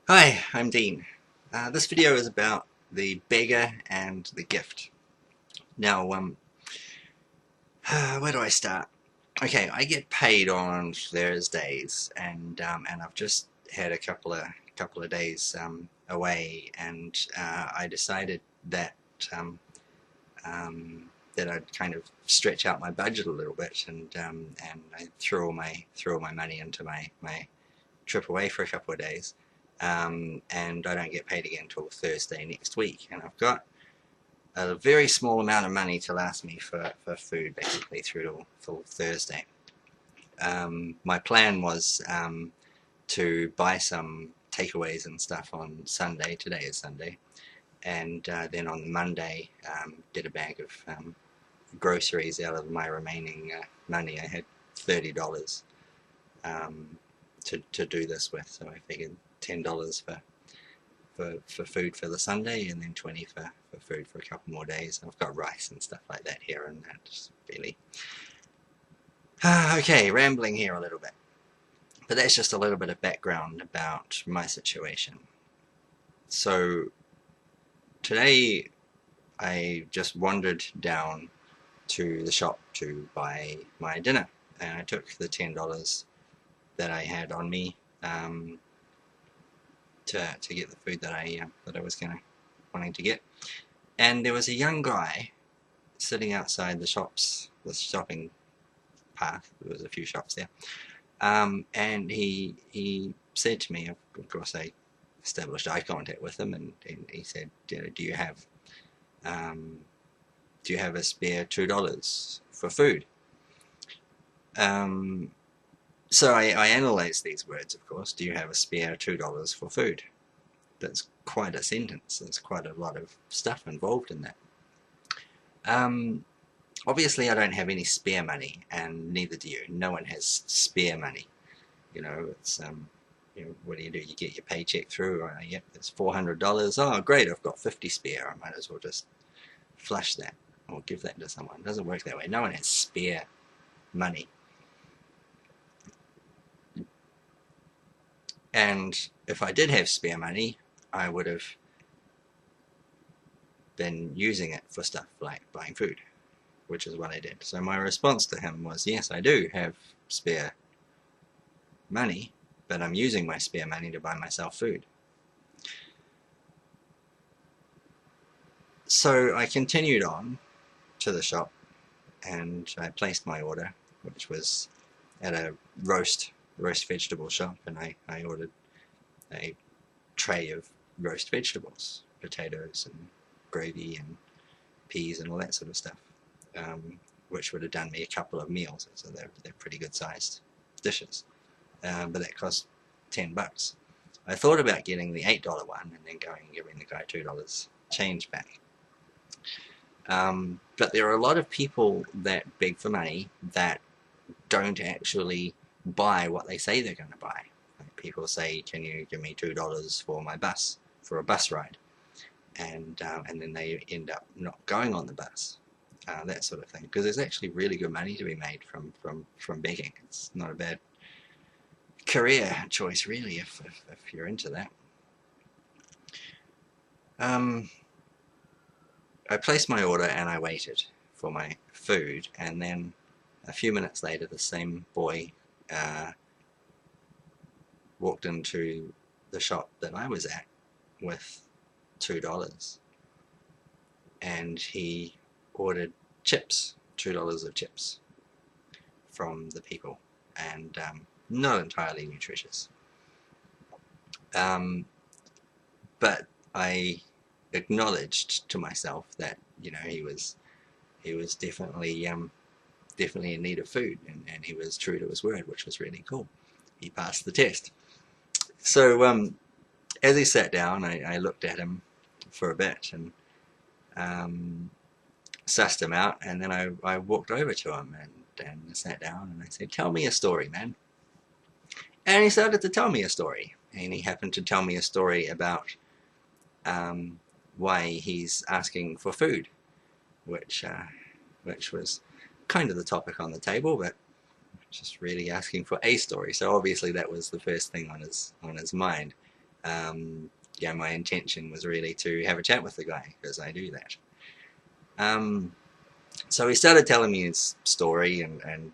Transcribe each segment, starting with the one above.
Hi, I'm Dean. This video is about the beggar and the gift. Now, where do I start? Okay, I get paid on Thursdays, and I've just had a couple of days away, and I decided that um, that I'd kind of stretch out my budget a little bit, and I threw all my money into my trip away for a couple of days, and I don't get paid again until Thursday next week. And I've got a very small amount of money to last me for food, basically through till Thursday. My plan was to buy some takeaways and stuff on Sunday. Today is Sunday, and then on Monday get a bag of groceries out of my remaining money. I had $30 um, to do this with, so I figured $10 for food for the Sunday, and then 20 for food for a couple more days. I've got rice and stuff like that here, and that's really okay, rambling here a little bit, but that's just a little bit of background about my situation. So today I just wandered down to the shop to buy my dinner, and I took the $10 that I had on me to get the food that I was wanting to get. And there was a young guy sitting outside the shopping path. There was a few shops there, and he said to me. Of course, I established eye contact with him, and he said, "Do you have a spare $2 for food?" Um, so I analysed these words, of course. Do you have a spare $2 for food? That's quite a sentence. There's quite a lot of stuff involved in that. Um, Obviously, I don't have any spare money, and neither do you. No one has spare money. It's what do? You get your paycheck through. Yep, it's $400. Oh, great! I've got 50 spare. I might as well just flush that or give that to someone. It doesn't work that way. No one has spare money. And if I did have spare money, I would have been using it for stuff like buying food, which is what I did. So my response to him was, yes, I do have spare money, but I'm using my spare money to buy myself food. So I continued on to the shop, and I placed my order, which was at a roast vegetable shop, and I ordered a tray of roast vegetables, potatoes and gravy and peas and all that sort of stuff, which would have done me a couple of meals. So they're pretty good sized dishes, but that cost $10. I thought about getting the $8 one and then going and giving the guy $2 change back. But there are a lot of people that beg for money that don't actually buy what they say they're going to buy. Like people say, "Can you give me $2 for my bus, for a bus ride?" And then they end up not going on the bus, that sort of thing. Because there's actually really good money to be made from begging. It's not a bad career choice, really, if you're into that. I placed my order and I waited for my food, and then a few minutes later the same boy walked into the shop that I was at with $2, and he ordered chips, $2 of chips from the people, and not entirely nutritious. But I acknowledged to myself that he was definitely in need of food, and he was true to his word, which was really cool. He passed the test. So as he sat down, I looked at him for a bit and sussed him out, and then I walked over to him and sat down, and I said, "Tell me a story, man." And he started to tell me a story, and he happened to tell me a story about why he's asking for food, which was kind of the topic on the table, but just really asking for a story. So obviously that was the first thing on his mind. Yeah, my intention was really to have a chat with the guy, because I do that. So he started telling me his story, and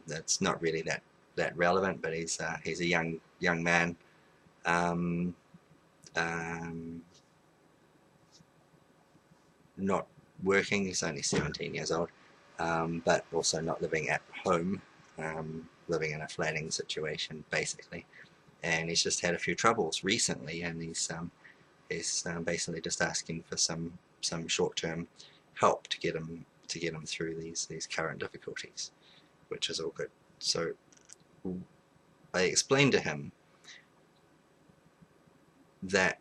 that's not really that relevant. But he's a young man, um, um, not working. He's only 17 years old, but also not living at home, living in a flatting situation basically. And he's just had a few troubles recently, and he's basically just asking for some short-term help to get him through these current difficulties, which is all good. So I explained to him that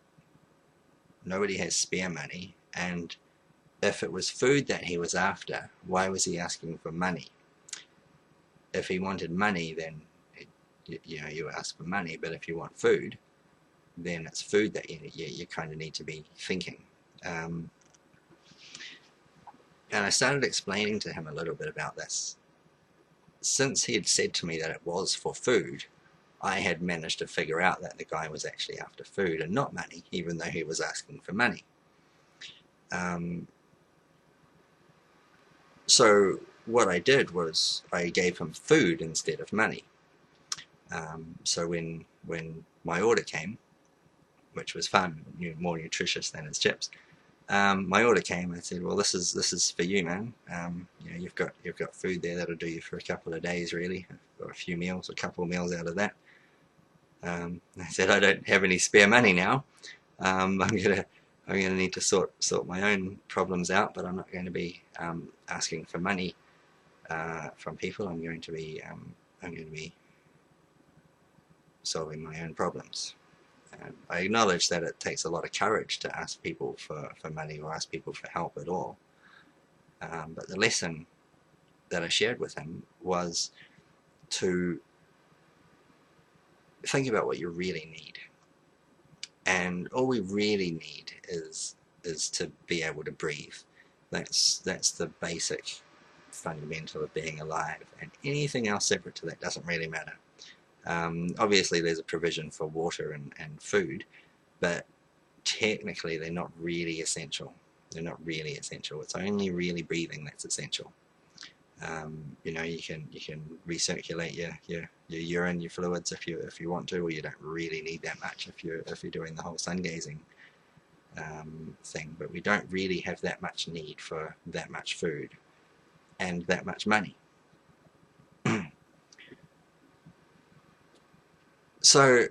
nobody has spare money, and if it was food that he was after, why was he asking for money? If he wanted money, then you ask for money. But if you want food, then it's food that you kind of need to be thinking. And I started explaining to him a little bit about this. Since he had said to me that it was for food, I had managed to figure out that the guy was actually after food and not money, even though he was asking for money. So what I did was I gave him food instead of money. So when my order came, which was fun, more nutritious than his chips, my order came. I said, "Well, this is for you, man. You've got food there that'll do you for a couple of days, really, or a few meals, a couple of meals out of that." I said, "I don't have any spare money now. I'm gonna need to sort my own problems out, but I'm not going to be asking for money from people. I'm going to be solving my own problems." I acknowledge that it takes a lot of courage to ask people for money or ask people for help at all. But the lesson that I shared with him was to think about what you really need. And all we really need is to be able to breathe. That's the basic fundamental of being alive. And anything else separate to that doesn't really matter. Obviously there's a provision for water and food, but technically they're not really essential. They're not really essential. It's only really breathing that's essential. You can recirculate your urine, your fluids if you want to, or you don't really need that much if you're doing the whole sun gazing thing. But we don't really have that much need for that much food and that much money. So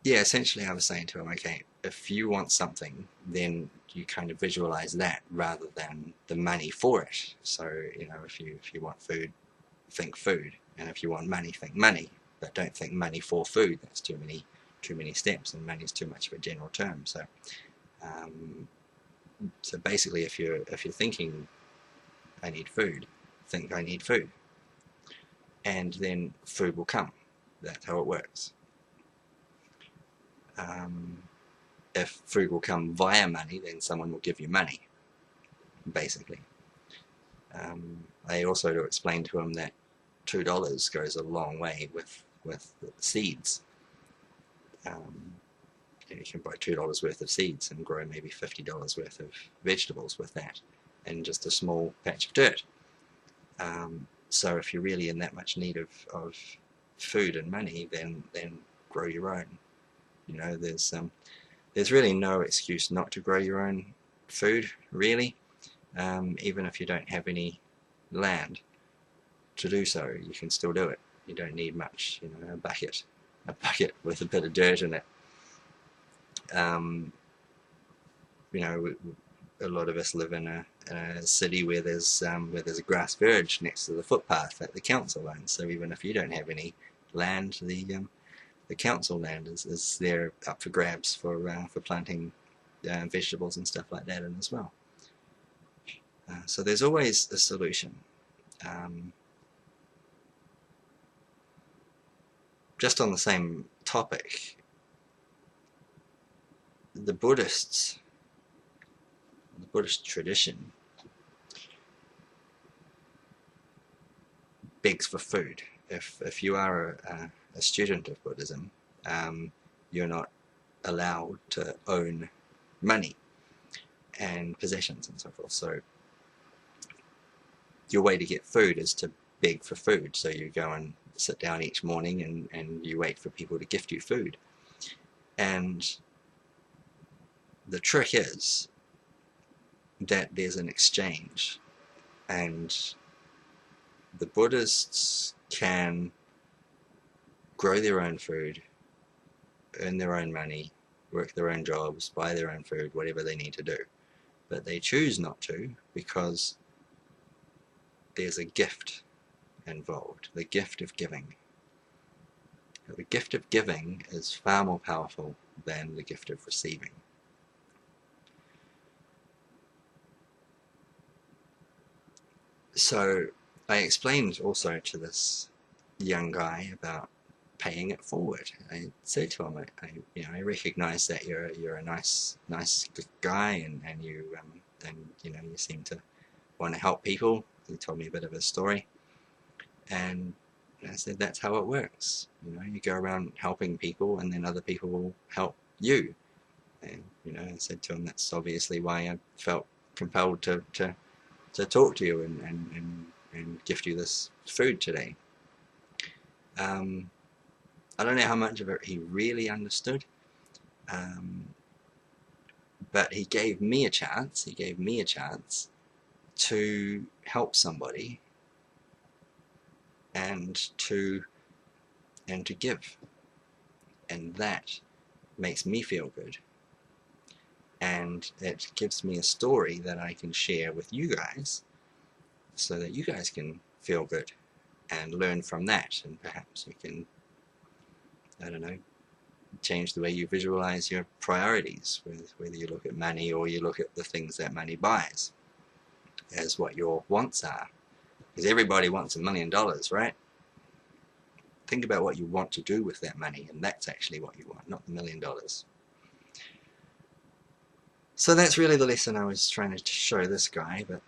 yeah, essentially I was saying to him, okay, if you want something, then you kind of visualize that rather than the money for it. So, if you want food, think food. And if you want money, think money. But don't think money for food. That's too many steps, and money is too much of a general term. So so basically if you're thinking I need food, think I need food. And then food will come. That's how it works. If food will come via money, then someone will give you money, basically. I also explained to him that $2 goes a long way with seeds. You can buy $2 worth of seeds and grow maybe $50 worth of vegetables with that in just a small patch of dirt. So if you're really in that much need of food and money, then grow your own. There's really no excuse not to grow your own food, really. Even if you don't have any land to do so, you can still do it. You don't need much, a bucket with a bit of dirt in it. A lot of us live in a city where there's a grass verge next to the footpath that the council owns. So even if you don't have any land, the council land is there up for grabs for planting vegetables and stuff like that in as well. So there's always a solution. Just on the same topic, the Buddhist tradition begs for food. If you are a student of Buddhism, you're not allowed to own money and possessions and so forth. So your way to get food is to beg for food. So you go and sit down each morning and you wait for people to gift you food. And the trick is that there's an exchange, and the Buddhists can grow their own food, earn their own money, work their own jobs, buy their own food, whatever they need to do. But they choose not to because there's a gift involved, the gift of giving. The gift of giving is far more powerful than the gift of receiving. So I explained also to this young guy about paying it forward. I said to him, I recognize that you're a nice guy, and you you seem to want to help people. He told me a bit of his story, and I said that's how it works. You go around helping people, and then other people will help you. And I said to him that's obviously why I felt compelled to talk to you and gift you this food today. I don't know how much of it he really understood, but he gave me a chance. He gave me a chance to help somebody and to give, and that makes me feel good, and it gives me a story that I can share with you guys, so that you guys can feel good and learn from that, and perhaps you can, I don't know, change the way you visualize your priorities, whether you look at money or you look at the things that money buys as what your wants are. Because everybody wants $1 million, right? Think about what you want to do with that money, and that's actually what you want, not the $1 million. So that's really the lesson I was trying to show this guy. But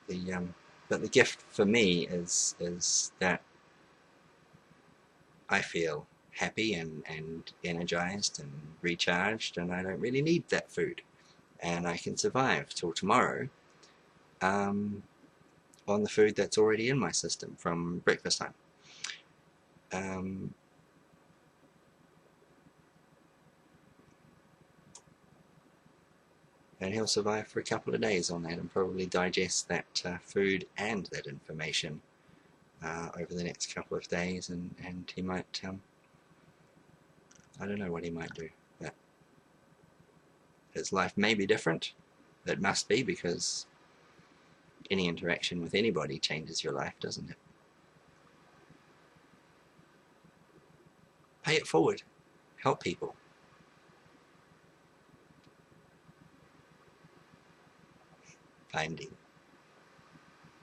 the gift for me is that I feel happy and energized and recharged, and I don't really need that food, and I can survive till tomorrow on the food that's already in my system from breakfast time. And he'll survive for a couple of days on that and probably digest that food and that information over the next couple of days, and he might, I don't know what he might do, but his life may be different. It must be, because any interaction with anybody changes your life, doesn't it? Pay it forward. Help people. Bye indeed.